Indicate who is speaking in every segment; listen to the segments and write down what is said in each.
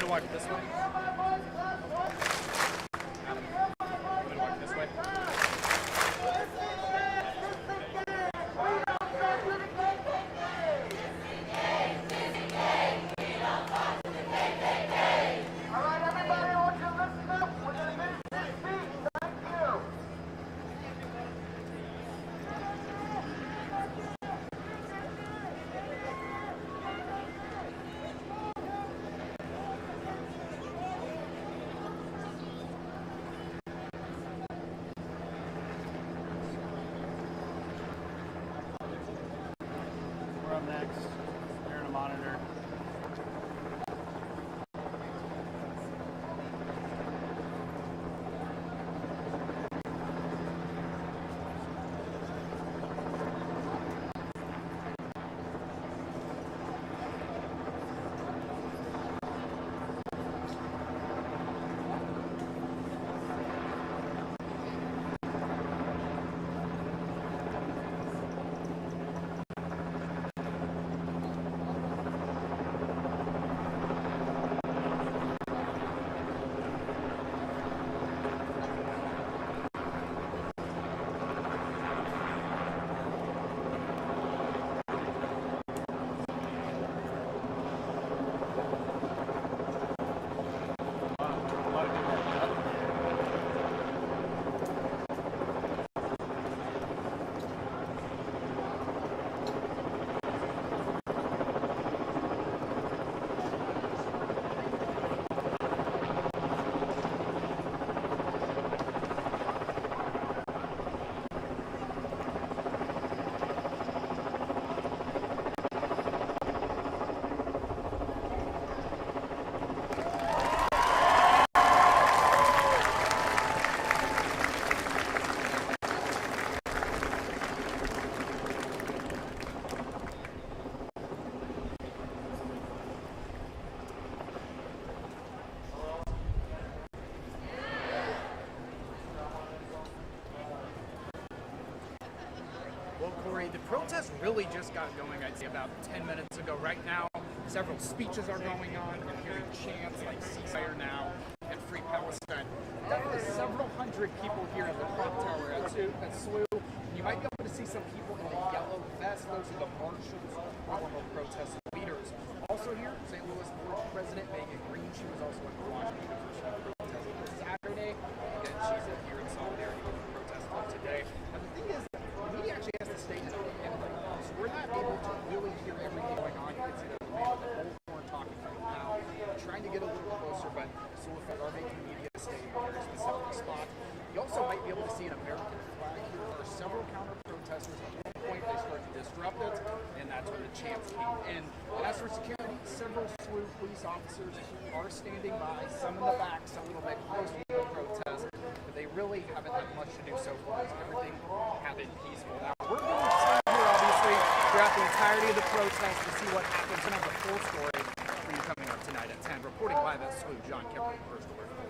Speaker 1: to walk this way? Adam, you want me to walk this way? We're up next. You're in a monitor. Well, Corey, the protest really just got going, I'd say, about 10 minutes ago. Right now, several speeches are going on. We're hearing chants like ceasefire now and free Palestine. Definitely several hundred people here at the clock tower at SLU. You might be able to see some people in the yellow vest. Those are the marshals, former protest leaders. Also here, St. Louis Board President Megan Green. She was also at the Washington University protest on Saturday. Again, she's here in solidarity with the protest of today. And the thing is, the media actually has to stay in right now, so we're not able to really hear everything going on. You can see there's a man with the bullhorn talking right now, trying to get a little closer, but so if our making media stay in a very specific spot. You also might be able to see an American flag here. There are several counter-protesters. At one point, they started to disrupt it, and that's when the chants came in. And as for security, several SLU police officers are standing by, some in the back, some a little bit closer to the protest, but they really haven't had much to do so far. Everything has been peaceful. Now, we're going to stay here, obviously, throughout the entirety of the protest to see what happens. And have the full story for you coming up tonight at 10. Reporting live at SLU, John Kemper, First Alert 4.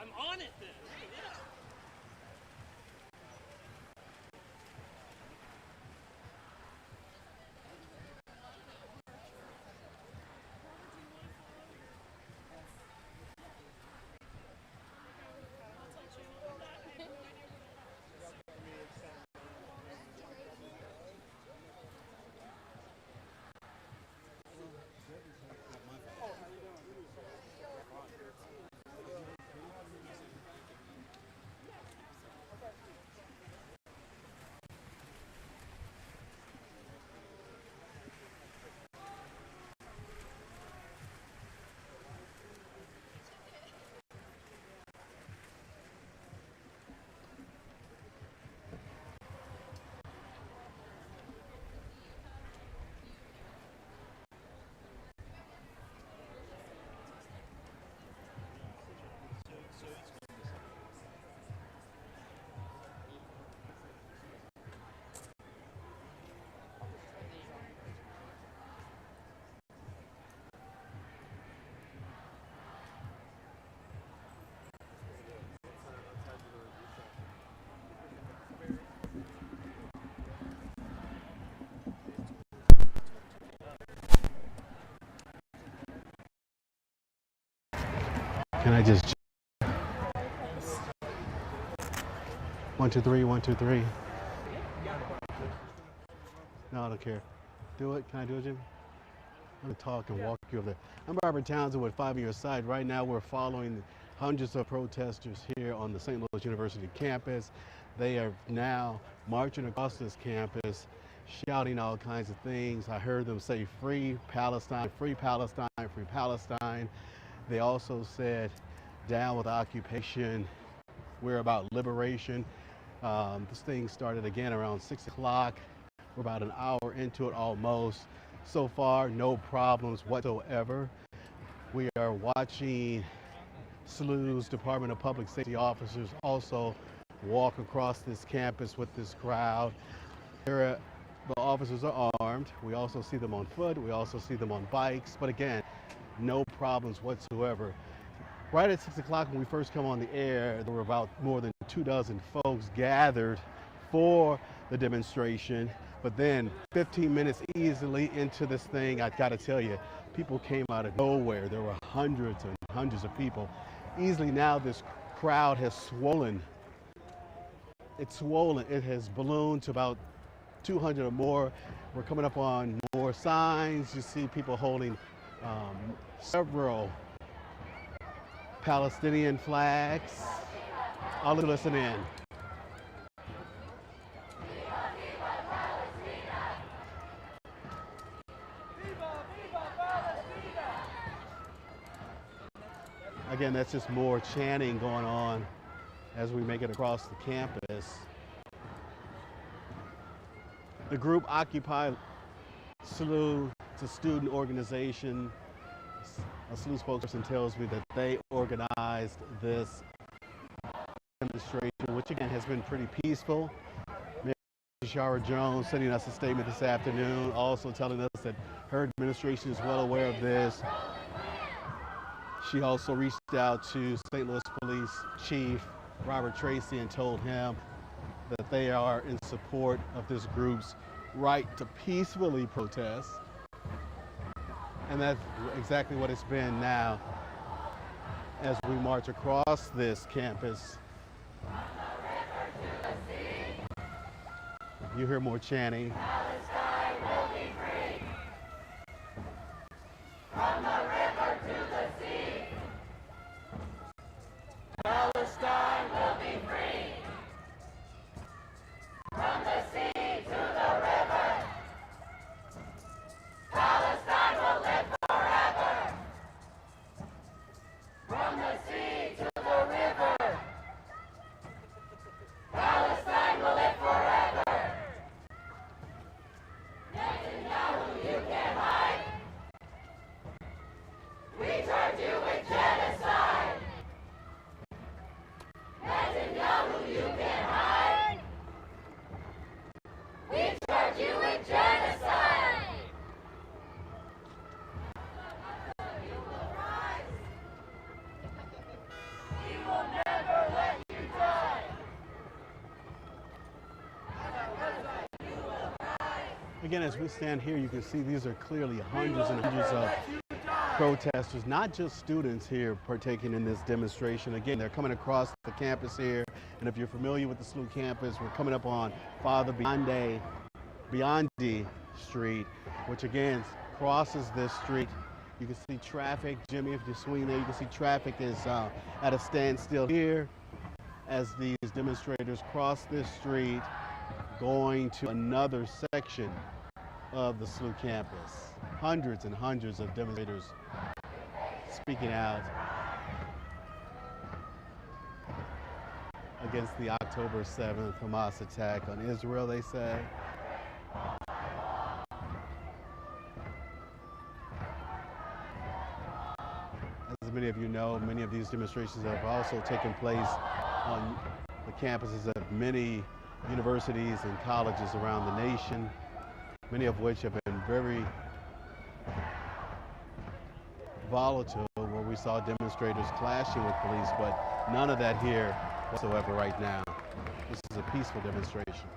Speaker 2: I'm on it then. Yeah.
Speaker 3: Can I just 1 2 3 1 2 3? No, I don't care. Do it. Can I do it, Jim? I'm gonna talk and walk you over there. I'm Robert Townsend with 5 on Your Side. Right now, we're following hundreds of protesters here on the St. Louis University campus. They are now marching across this campus, shouting all kinds of things. I heard them say "Free Palestine, Free Palestine, Free Palestine." They also said, "Down with occupation. We're about liberation." This thing started again around 6 o'clock. We're about an hour into it almost. So far, no problems whatsoever. We are watching SLU's Department of Public Safety officers also walk across this campus with this crowd. There are The officers are armed. We also see them on foot. We also see them on bikes. But again, no problems whatsoever. Right at 6 o'clock when we first come on the air, there were about more than 24 folks gathered for the demonstration. But then 15 minutes easily into this thing, I gotta tell you, people came out of nowhere. There were hundreds and hundreds of people. Easily now this crowd has swollen. It's swollen. It has ballooned to about 200 or more. We're coming up on more signs. You see people holding several Palestinian flags. I'll listen in. Again, that's just more chanting going on as we make it across the campus. The group Occupy SLU, it's a student organization. A SLU spokesperson tells me that they organized this demonstration, which again has been pretty peaceful. Mayor Shara Jones sending us a statement this afternoon, also telling us that her administration is well aware of this. She also reached out to St. Louis Police Chief Robert Tracy and told him that they are in support of this group's right to peacefully protest. And that's exactly what it's been now as we march across this campus. You hear more chanting.
Speaker 4: Palestine will be free. From the river to the sea. Palestine will be free. From the sea to the river. Palestine will live forever. From the sea to the river. Palestine will live forever. Netanyahu, you can't hide. We charge you with genocide. Netanyahu, you can't hide. We charge you with genocide. You will rise. We will never let you die. You will rise.
Speaker 3: Again, as we stand here, you can see these are clearly hundreds and hundreds of protesters, not just students here partaking in this demonstration. Again, they're coming across the campus here, and if you're familiar with the SLU campus, we're coming up on Father Biondi Street, which again crosses this street. You can see traffic, Jimmy, if you swing there, you can see traffic is at a standstill here as these demonstrators cross this street going to another section of the SLU campus. Hundreds and hundreds of demonstrators speaking out against the October 7th Hamas attack on Israel, they say. As many of you know, many of these demonstrations have also taken place on the campuses of many universities and colleges around the nation, many of which have been very volatile, where we saw demonstrators clashing with police, but none of that here whatsoever right now. This is a peaceful demonstration.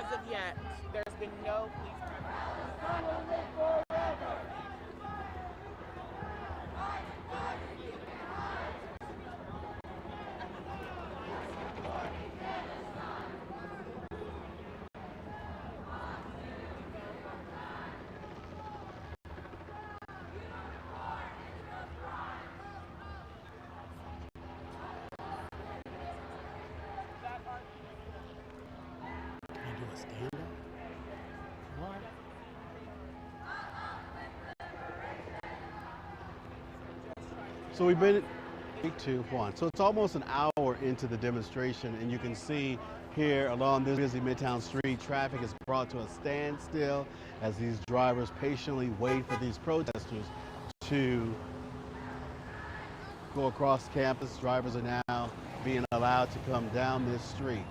Speaker 5: as of yet, there's been no police presence.
Speaker 3: Can I do a stand-up? What? So we've been 3, 2, 1. So it's almost an hour into the demonstration, and you can see here along this busy Midtown street, traffic is brought to a standstill as these drivers patiently wait for these protesters to go across campus. Drivers are now being allowed to come down this street.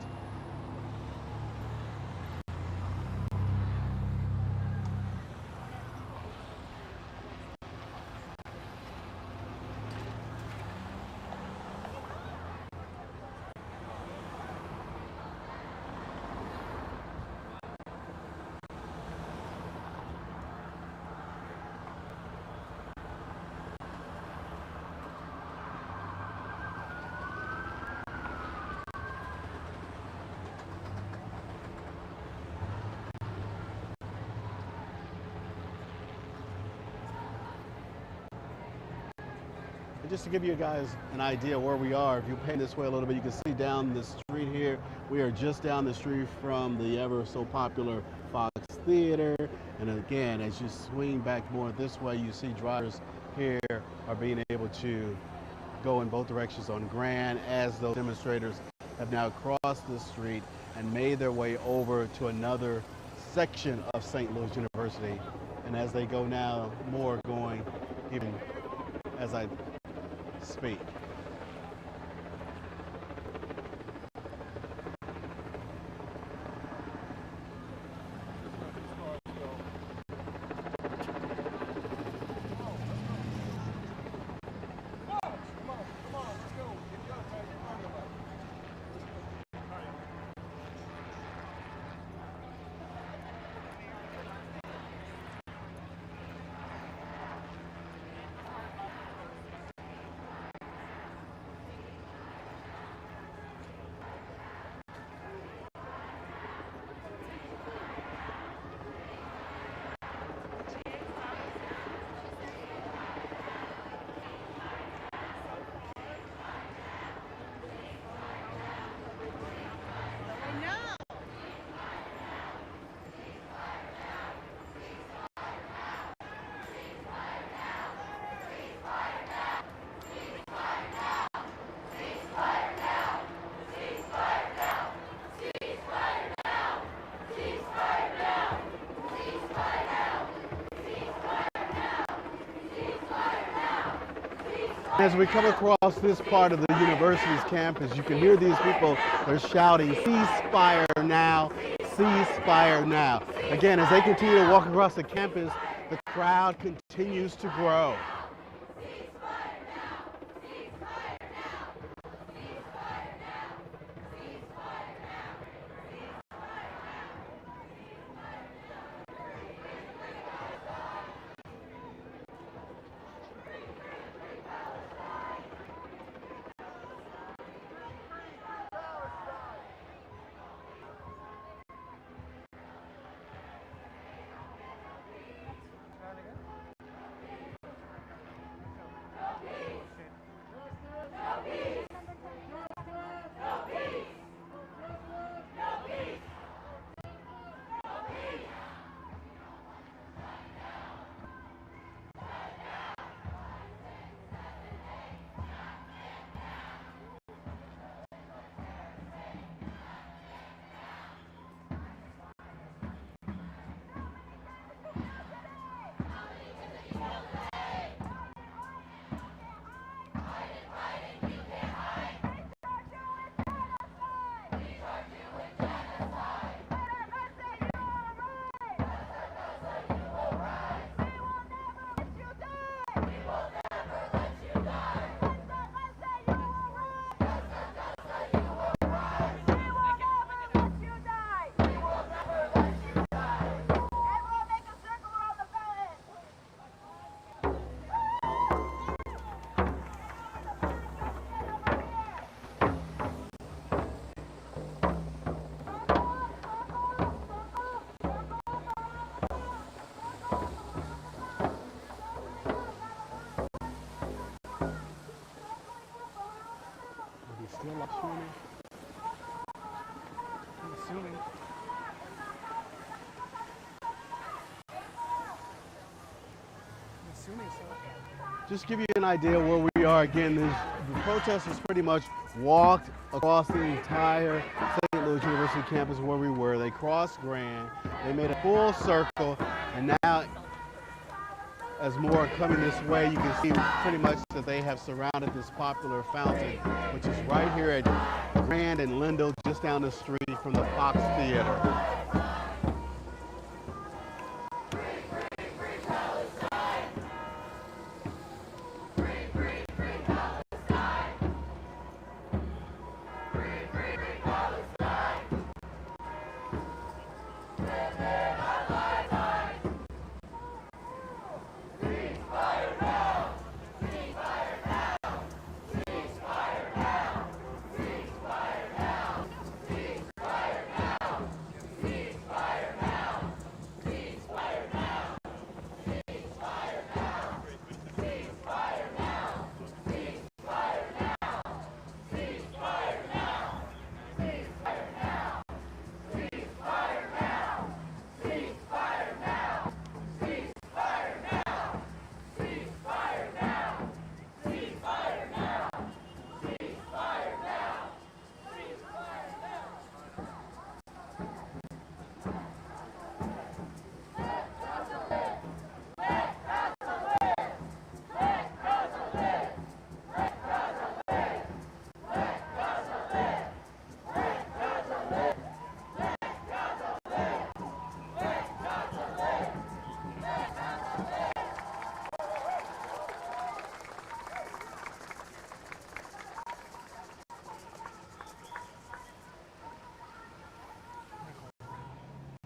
Speaker 3: And just to give you guys an idea where we are, if you pan this way a little bit, you can see down the street here. We are just down the street from the ever so popular Fox Theater. And again, as you swing back more this way, you see drivers here are being able to go in both directions on Grand, as those demonstrators have now crossed the street and made their way over to another section of St. Louis University. And as they go now, more going even as I speak. As we come across this part of the university's campus, you can hear these people, they're shouting, "Ceasefire now, ceasefire now." Again, as they continue to walk across the campus, the crowd continues to grow. Still live streaming?
Speaker 1: I'm assuming. I'm assuming so.
Speaker 3: Just give you an idea where we are. Again, the protesters pretty much walked across the entire St. Louis University campus where we were. They crossed Grand. They made a full circle, and now as more are coming this way, you can see pretty much that they have surrounded this popular fountain, which is right here at Grand and Lindell, just down the street from the Fox Theater.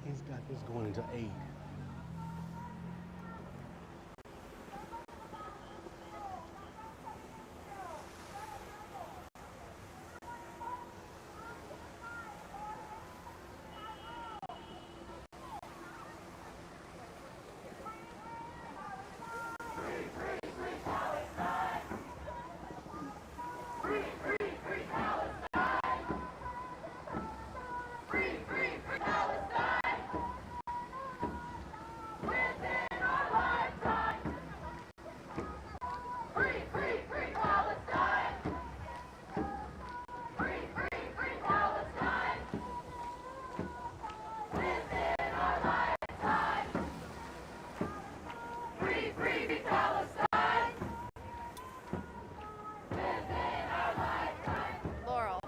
Speaker 3: He's got this going into 8.
Speaker 5: Laurel.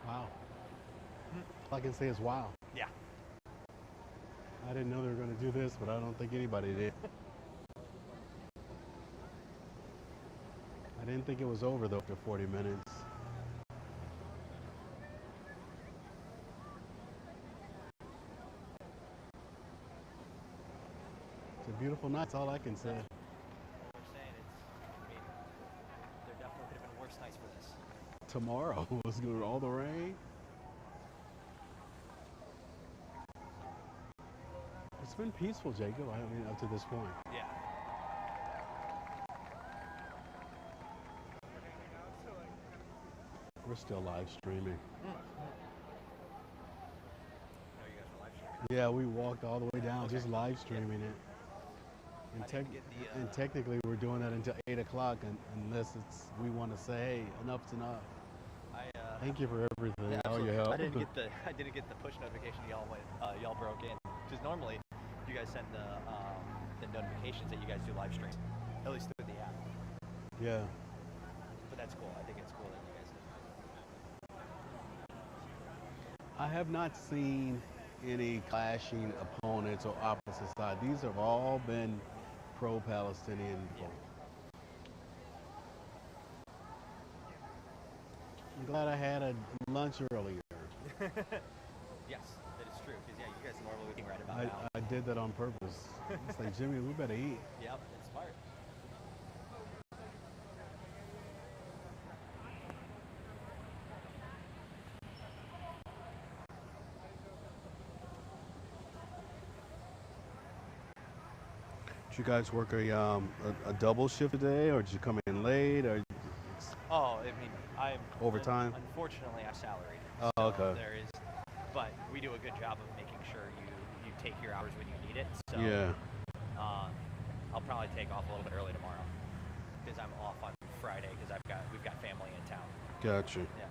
Speaker 3: Wow. All I can say is wow.
Speaker 2: Yeah.
Speaker 3: I didn't know they were going to do this, but I don't think anybody did. I didn't think it was over, though, after 40 minutes. It's a beautiful night, that's all I can say.
Speaker 2: They're saying there definitely could have been worse nights for this.
Speaker 3: Tomorrow was going all the rain. It's been peaceful, Jacob, I mean, up to this point.
Speaker 2: Yeah.
Speaker 3: We're still live streaming.
Speaker 2: No, you guys are live streaming.
Speaker 3: Yeah, we walked all the way down, just live streaming it. And,
Speaker 2: I didn't get the,
Speaker 3: and technically, we're doing that until 8 o'clock, unless we want to say, hey, enough's enough. Thank you for everything,
Speaker 2: Yeah,
Speaker 3: all your
Speaker 2: absolutely.
Speaker 3: help.
Speaker 2: I didn't get the push notification y'all broke in, because normally you guys send the notifications that you guys do live stream, at least through the app.
Speaker 3: Yeah.
Speaker 2: But that's cool. I think it's cool that you guys did.
Speaker 3: I have not seen any clashing opponents or opposite sides. These have all been pro-Palestinian people. I'm glad I had a lunch earlier.
Speaker 2: Yes, that is true. Because yeah, you guys are normally looking right about now.
Speaker 3: I did that on purpose. It's like, Jimmy, we better eat.
Speaker 2: Yep, it's smart.
Speaker 3: Did you guys work a double shift today, or did you come in late, or
Speaker 2: Oh, I mean, I'm
Speaker 3: Overtime?
Speaker 2: Unfortunately, I'm salaried.
Speaker 3: Oh,
Speaker 2: so
Speaker 3: okay.
Speaker 2: There is, but we do a good job of making sure you take your hours when you need it. So
Speaker 3: yeah?
Speaker 2: I'll probably take off a little bit early tomorrow because I'm off on Friday because we've got family in town.
Speaker 3: Gotcha.
Speaker 2: Yeah.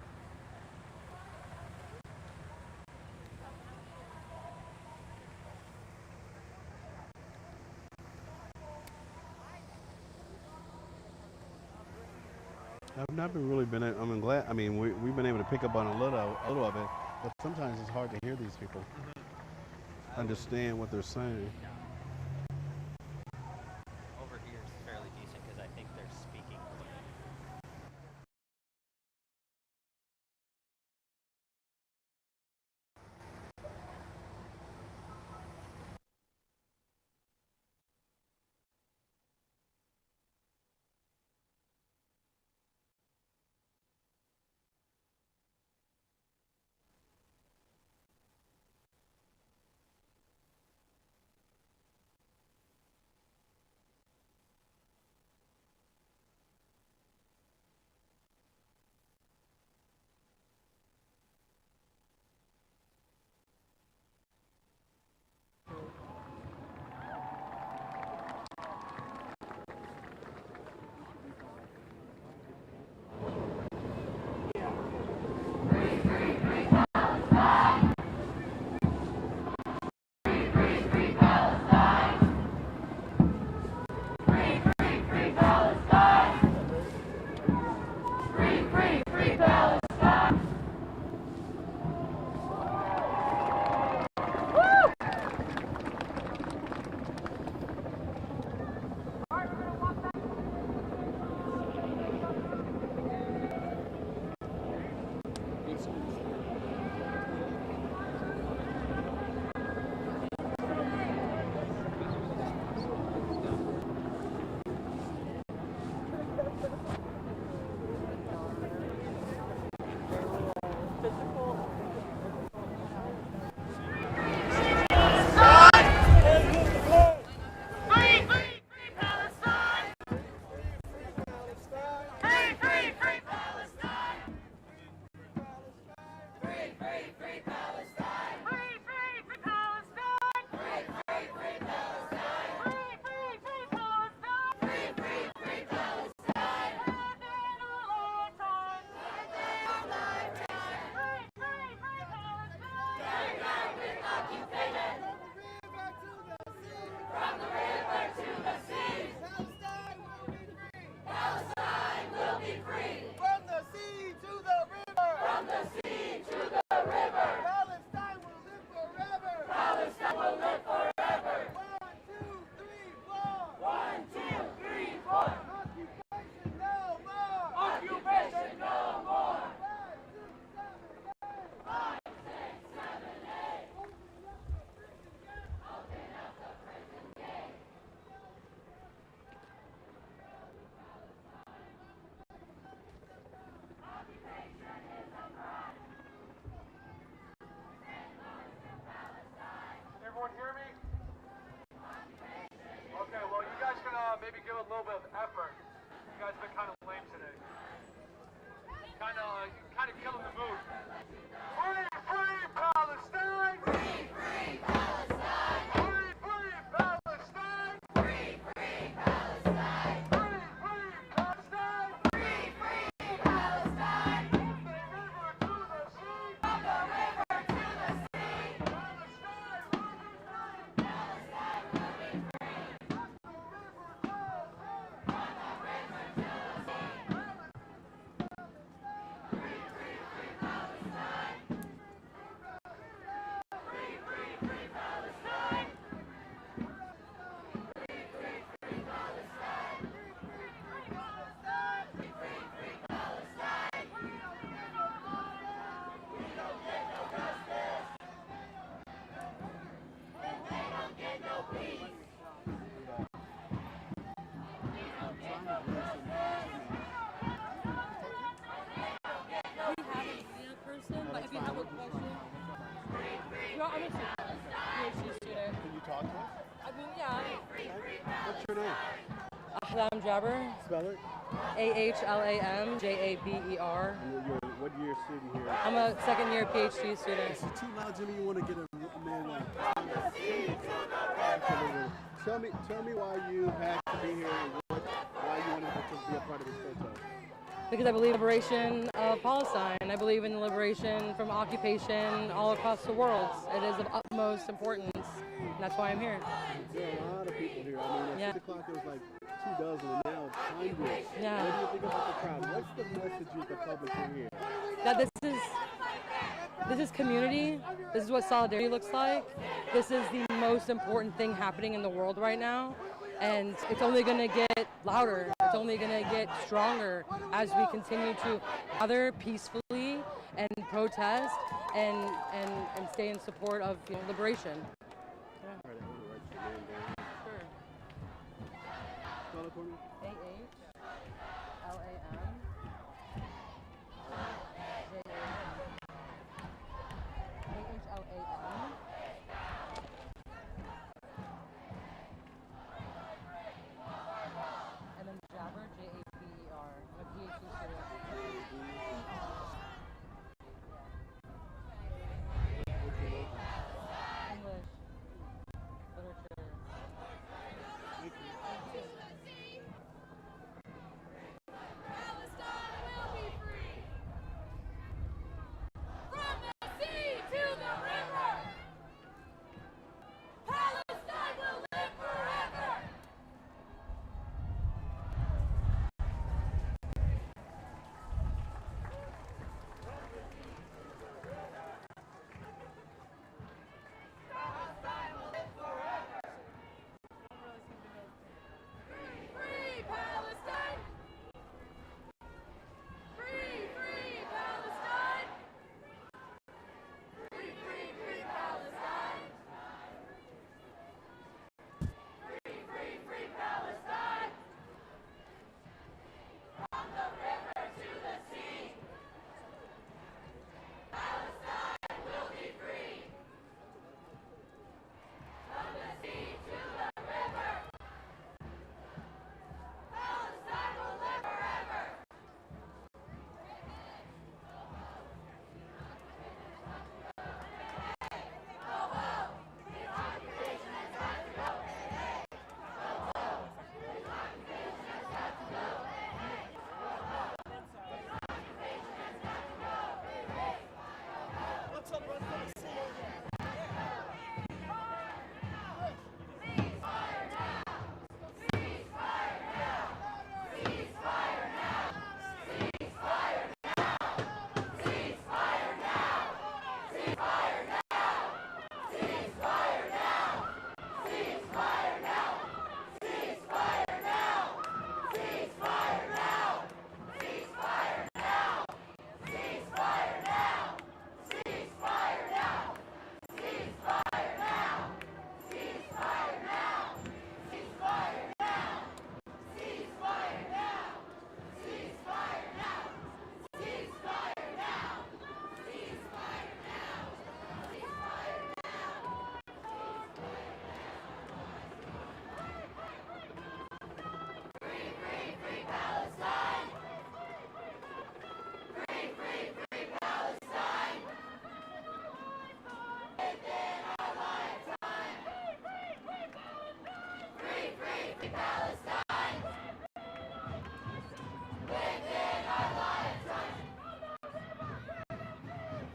Speaker 3: I've not really been. I'm glad. I mean, we've been able to pick up on a little of it, but sometimes it's hard to hear these people, understand what they're saying.
Speaker 2: Over here is fairly decent because I think they're speaking.
Speaker 5: From the sea to the river. From the sea to the river.
Speaker 3: your name?
Speaker 6: Ahlam Jabber,
Speaker 3: Spell it.
Speaker 6: AHLAMJABER.
Speaker 3: What year student here?
Speaker 6: I'm a second year PhD student.
Speaker 3: Is it too loud, Jimmy? You want to get a man like? Tell me why you had to be here and why you wanted to be a part of this protest.
Speaker 6: Because I believe in liberation of Palestine. I believe in the liberation from occupation all across the world. It is of utmost importance, and that's why I'm here.
Speaker 3: There are a lot of people here. I mean, at 6 o'clock there was like 2 dozen, and now it's hundreds.
Speaker 6: Yeah.
Speaker 3: What do you think about the crowd? What's the message you the public can hear?
Speaker 6: That this is community. This is what solidarity looks like. This is the most important thing happening in the world right now, and it's only going to get louder. It's only going to get stronger as we continue to gather peacefully and protest and stay in support of liberation.
Speaker 3: All right, I'm going to write your name down.
Speaker 6: Sure.
Speaker 3: Spell it for me.
Speaker 6: And then Jabber, Jabber. I'm a PhD student. English, literature.
Speaker 4: Palestine will be free. From the sea to the river. Palestine will live forever. Free Palestine! Free Palestine! Free Palestine! Free Palestine!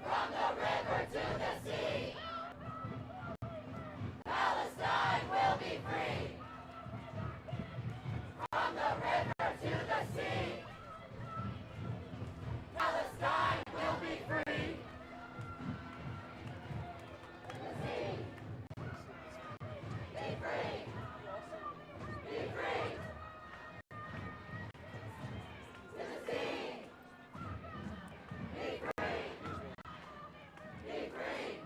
Speaker 4: From the river to the sea, Palestine will be free. From the sea to the river, Palestine will live forever. Be free!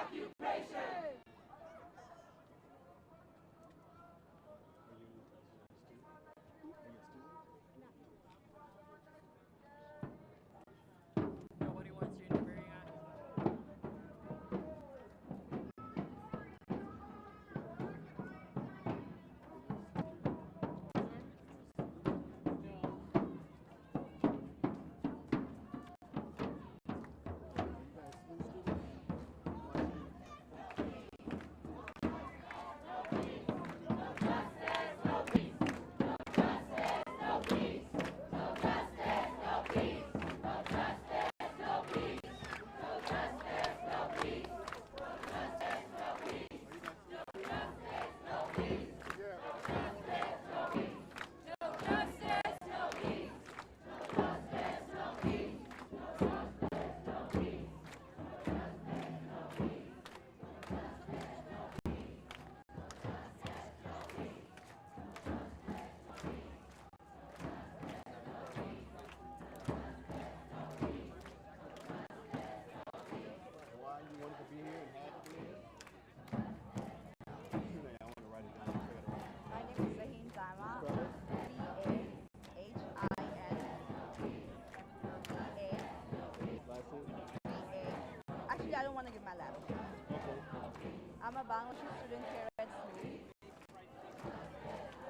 Speaker 4: occupation.
Speaker 5: Nobody wants you interviewing us.
Speaker 3: Why you wanted to be here and had to be here? I want to write it down.
Speaker 7: My name is Zahin Zama.
Speaker 3: Last name?
Speaker 7: Actually, I don't want to give my last name.
Speaker 3: Okay.
Speaker 7: I'm a Bangladeshi student here at school.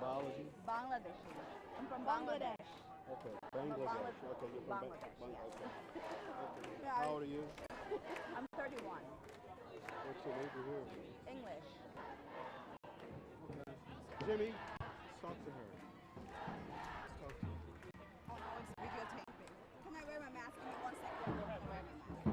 Speaker 3: Biology?
Speaker 7: Bangladeshi. I'm from Bangladesh.
Speaker 3: Okay. Bangladesh. Okay, you're from
Speaker 7: Bangladesh,
Speaker 3: Bangladesh.
Speaker 7: yes.
Speaker 3: Okay.
Speaker 7: Yeah,
Speaker 3: How old are you?
Speaker 7: I'm 31.
Speaker 3: What's your major here?
Speaker 7: English.
Speaker 3: Jimmy, talk to her. Talk to her.
Speaker 7: Oh no, it's videotaping. Can I wear my mask? Give me 1 second. Can I wear my mask?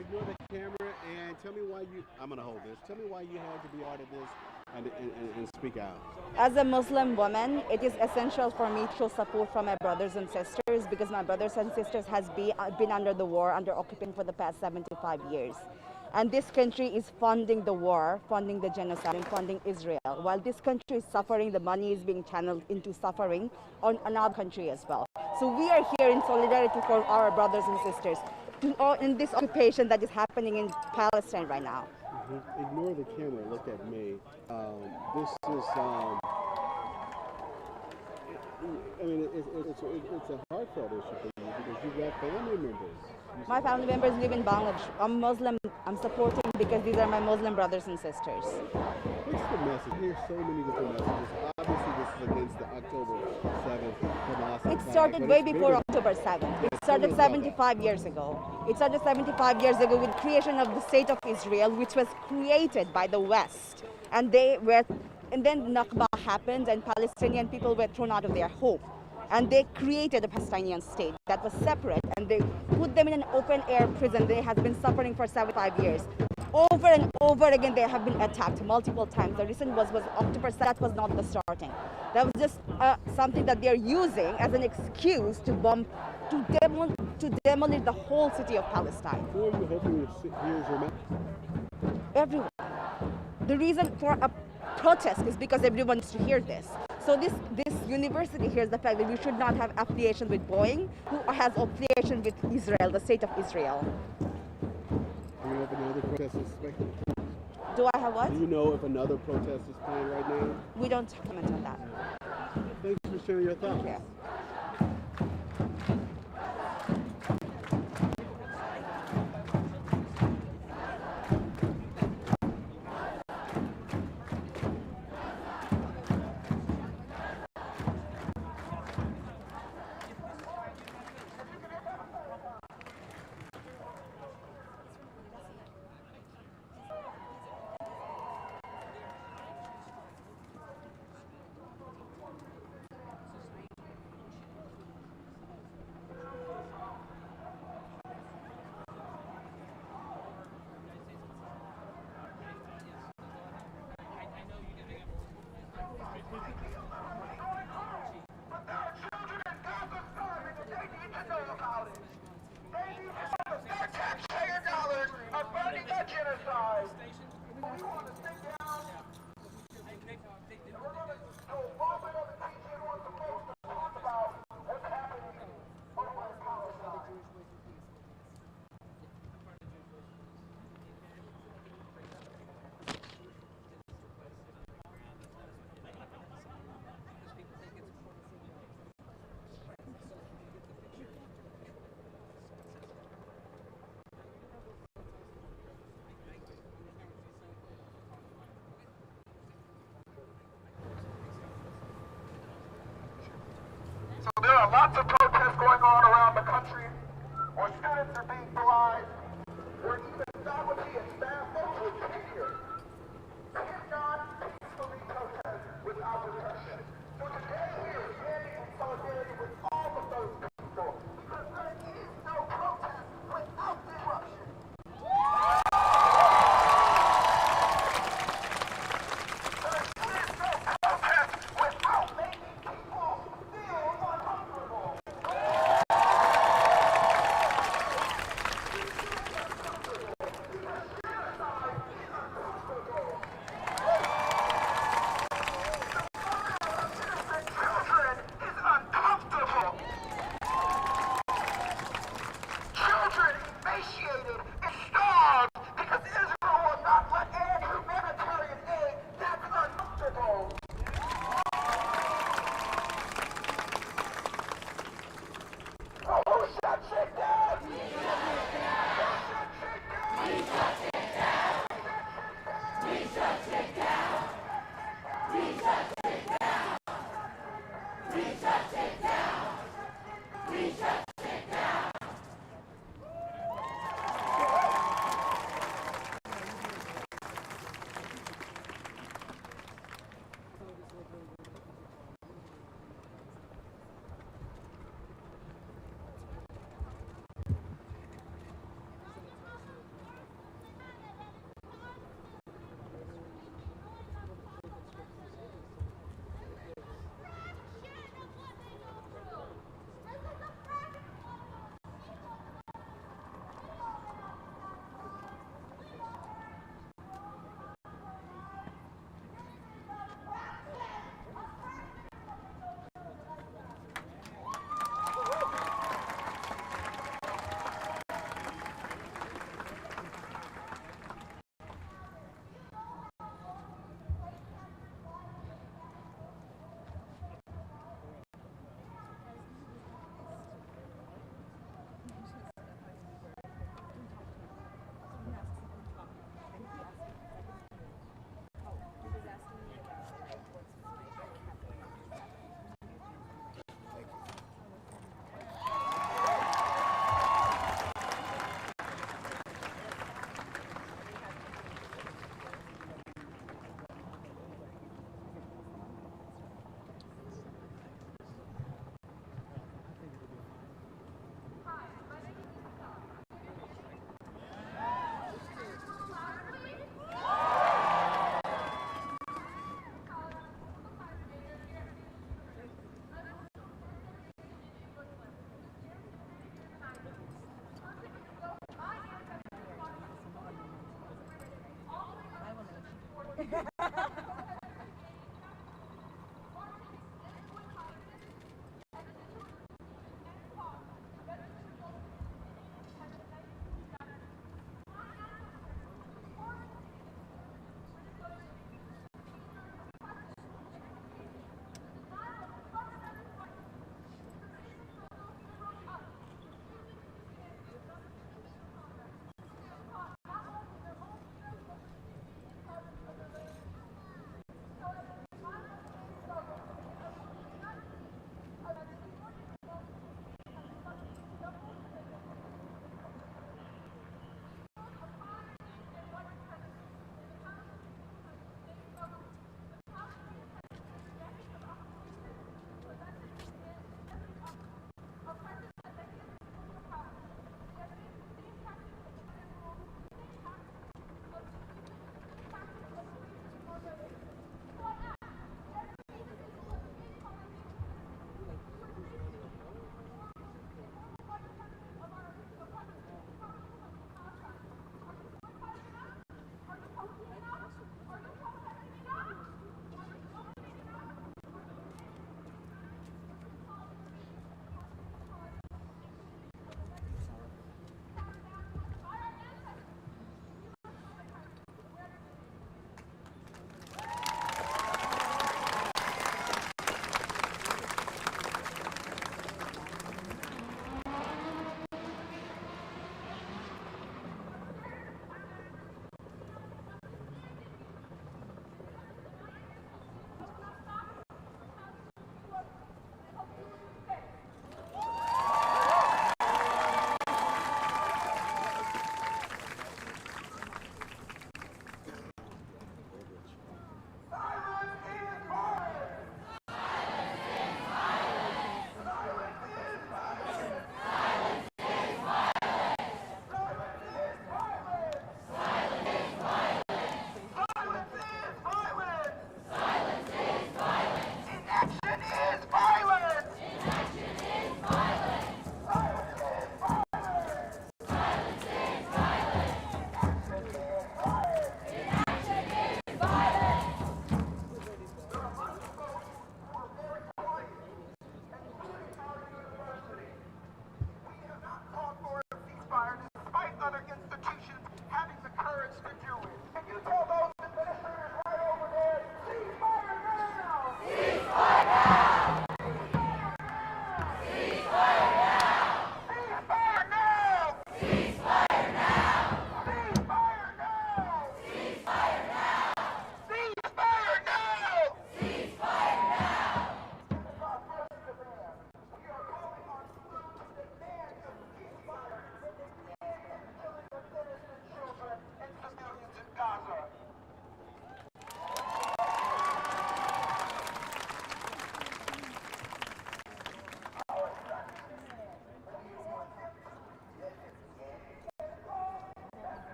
Speaker 3: Ignore the camera and tell me why you. I'm gonna hold this. Tell me why you had to be part of this and speak out.
Speaker 7: As a Muslim woman, it is essential for me to show support from my brothers and sisters because my brothers and sisters has been under the war, under occupation for the past 75 years. And this country is funding the war, funding the genocide, and funding Israel. While this country is suffering, the money is being channeled into suffering on another country as well. So we are here in solidarity for our brothers and sisters in this occupation that is happening in Palestine right now.
Speaker 3: Ignore the camera. Look at me. This is. I mean, it's a heartfelt issue for you because you've got family members.
Speaker 7: My family members live in Bangladesh. I'm Muslim. I'm supporting because these are my Muslim brothers and sisters.
Speaker 3: What's the message? There's so many different messages. Obviously, this is against the October 7th Hamas
Speaker 7: It
Speaker 3: attack,
Speaker 7: started
Speaker 3: but
Speaker 7: way
Speaker 3: it's
Speaker 7: before
Speaker 3: bigger.
Speaker 7: October 7th. It
Speaker 3: tell
Speaker 7: started
Speaker 3: me about
Speaker 7: 75 years ago. It started 75 years ago with creation of the state of Israel, which was created by the West. And then Nakba happened and Palestinian people were thrown out of their home. And they created a Palestinian state that was separate and they put them in an open air prison. They have been suffering for 75 years. Over and over again, they have been attacked multiple times. The reason was October 7th. That was not the starting. That was just something that they're using as an excuse to bomb, to demolish the whole city of Palestine.
Speaker 3: Who are you hoping hears your message?
Speaker 7: Everyone. The reason for a protest is because everyone needs to hear this. So this university hears the fact that we should not have affiliation with Boeing, who has affiliation with Israel, the state of Israel.
Speaker 3: Do you know if another protest is expected?
Speaker 7: Do I have what?
Speaker 3: Do you know if another protest is planned right now?
Speaker 7: We don't comment on that.
Speaker 3: Thanks for sharing your thoughts.
Speaker 7: Yeah.
Speaker 8: are lots of protests going on around the country, where students are being bribed, where even faculty and staff folks with tenure cannot peacefully protest without repression. So today we are standing in solidarity with all of those people, because there is no protest without disruption.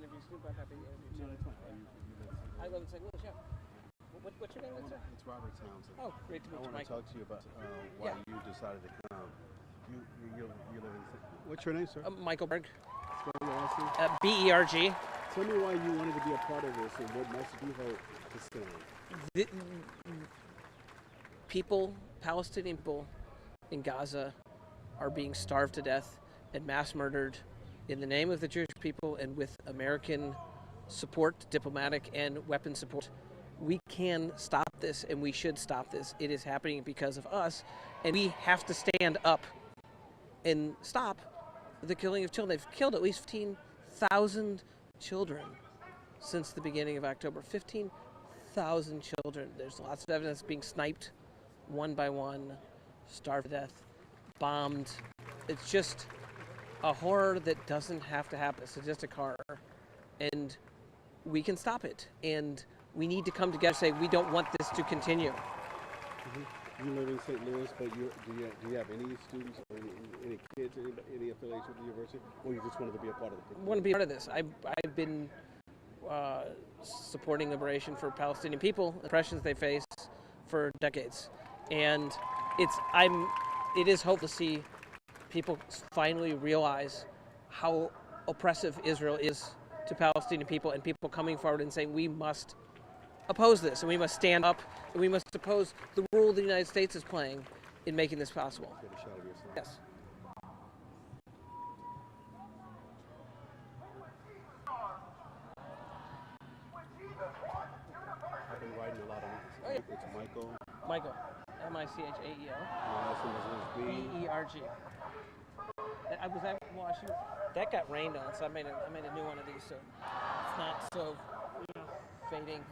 Speaker 5: interview. Stu brought up the interview. I live in St. Louis, yeah. What's your name, sir?
Speaker 3: It's Robert Townsend.
Speaker 5: Oh, great to
Speaker 3: I
Speaker 5: meet you,
Speaker 3: want to
Speaker 5: Michael.
Speaker 3: talk to you about why you decided to come. You live in. What's your name, sir?
Speaker 5: Michael Berg.
Speaker 3: Spell your last name.
Speaker 5: B-E-R-G.
Speaker 3: Tell me why you wanted to be a part of this and what message you hope to send.
Speaker 5: People, Palestinian people in Gaza are being starved to death and mass murdered in the name of the Jewish people and with American support, diplomatic and weapon support. We can stop this and we should stop this. It is happening because of us, and we have to stand up and stop the killing of children. They've killed at least 15,000 children since the beginning of October. 15,000 children. There's lots of evidence being sniped one by one, starved to death, bombed. It's just a horror that doesn't have to happen. It's just a horror. And we can stop it. And we need to come together and say we don't want this to continue.
Speaker 3: Mm-hmm. You live in St. Louis, but do you have any students or any kids, any affiliation with the university, or you just wanted to be a part of the program?
Speaker 5: I want to be part of this. I've been supporting liberation for Palestinian people, oppressions they face for decades, and it is hopeful to see people finally realize how oppressive Israel is to Palestinian people, and people coming forward and saying we must oppose this, and we must stand up, and we must oppose the role the United States is playing in making this possible.
Speaker 3: Get a shot of yourself.
Speaker 5: Yes.
Speaker 3: I've been writing a lot of
Speaker 5: Oh, yeah.
Speaker 3: It's Michael.
Speaker 5: Michael, M-I-C-H-A-E-L.
Speaker 3: My last name is B.
Speaker 5: B-E-R-G. That got rained on, so I made a new one of these, so it's not so fading.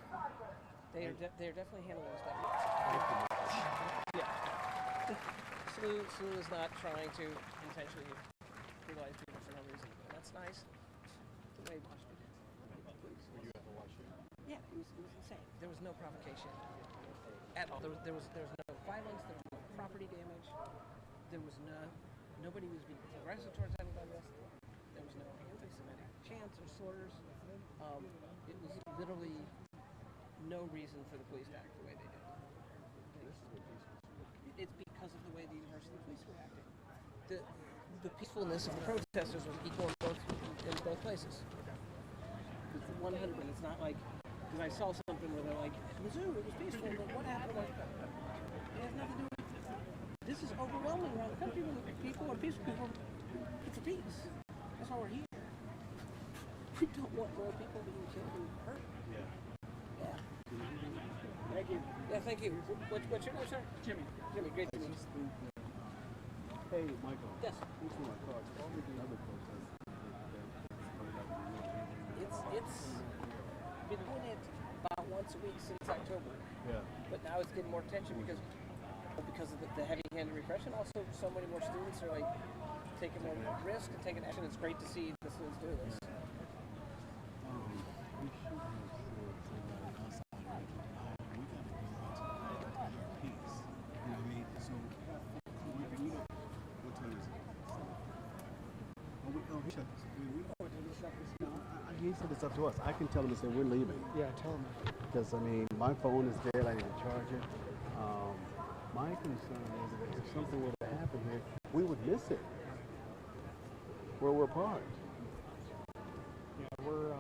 Speaker 5: They're definitely handling this stuff. Yeah. SLU is not trying to intentionally brutalize people for no reason. And that's nice. The way Washington did.
Speaker 3: Were you at the Washington?
Speaker 5: Yeah, it was insane. There was no provocation at all. There was no violence. There was no property damage. There was nobody was being aggressive towards anybody else. There was no anti-Semitic chants or slurs. It was literally no reason for the police to act the way they did. It's because of the way the university police were acting. The peacefulness of the protesters was equal in both places. It's 100%. It's not like, because I saw something where they're like, Mizzou, it was peaceful, but what happened? Like, it has nothing to do with it. This is overwhelming around the country when the people are peaceful. People, it's a peace. That's why we're here. We don't want more people being killed and hurt.
Speaker 3: Yeah.
Speaker 5: Yeah. Thank you. Yeah, thank you. What's your name, sir? Jimmy. Jimmy, great to meet you.
Speaker 3: Hey, Michael.
Speaker 5: Yes.
Speaker 3: Which one of my cards? All the other protests.
Speaker 5: It's been doing it about once a week since October.
Speaker 3: Yeah.
Speaker 5: But now it's getting more attention because of the heavy-handed repression. Also, so many more students are like taking more risk and taking action. It's great to see the students do this.
Speaker 3: He said it's up to us. I can tell him and say we're leaving.
Speaker 9: Yeah, tell him.
Speaker 3: Because I mean, my phone is dead. I need to charge it. My concern is that if something were to happen here, we would miss it. Where we're parked.
Speaker 9: Yeah, we're